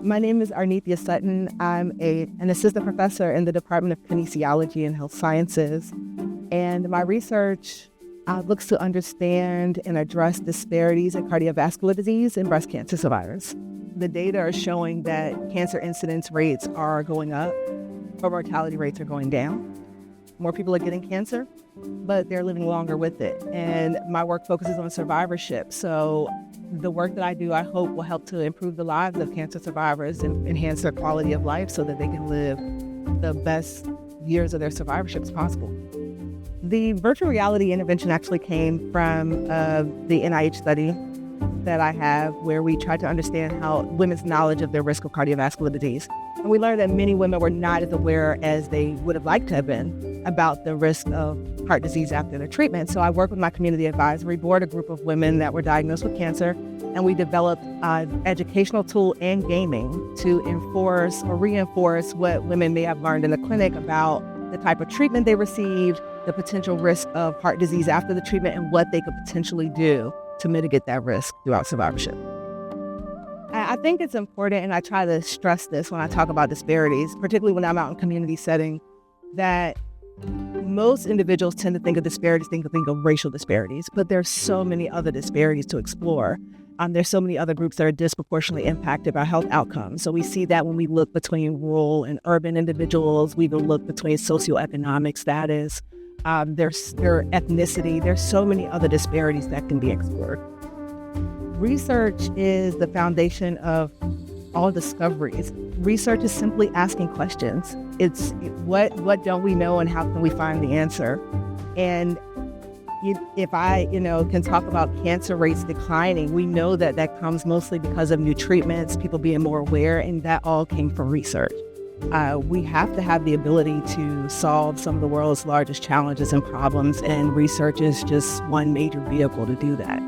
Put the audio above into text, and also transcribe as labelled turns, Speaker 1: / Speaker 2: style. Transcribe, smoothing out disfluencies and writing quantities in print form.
Speaker 1: My name is Arnethea Sutton. I'm an assistant professor in the Department of Kinesiology and Health Sciences. And my research looks to understand and address disparities in cardiovascular disease in breast cancer survivors. The data are showing that cancer incidence rates are going up, but mortality rates are going down. More people are getting cancer, but they're living longer with it. And my work focuses on survivorship. So the work that I do, I hope, will help to improve the lives of cancer survivors and enhance their quality of life so that they can live the best years of their survivorship as possible. The virtual reality intervention actually came from the NIH study that I have, where we tried to understand how women's knowledge of their risk of cardiovascular disease. And we learned that many women were not as aware as they would have liked to have been about the risk of heart disease after their treatment. So I worked with my community advisory board, a group of women that were diagnosed with cancer, and we developed an educational tool and gaming to enforce or reinforce what women may have learned in the clinic about the type of treatment they received, the potential risk of heart disease after the treatment, and what they could potentially do to mitigate that risk throughout survivorship. I think it's important, and I try to stress this when I talk about disparities, particularly when I'm out in community setting, that most individuals tend to think of disparities, think of racial disparities, but there's so many other disparities to explore. There's so many other groups that are disproportionately impacted by health outcomes. So we see that when we look between rural and urban individuals, we even look between socioeconomic status, their ethnicity. There's so many other disparities that can be explored. Research is the foundation of all discoveries. Research is simply asking questions. It's what don't we know and how can we find the answer? And if I can talk about cancer rates declining, we know that comes mostly because of new treatments, people being more aware, and that all came from research. We have to have the ability to solve some of the world's largest challenges and problems, and research is just one major vehicle to do that.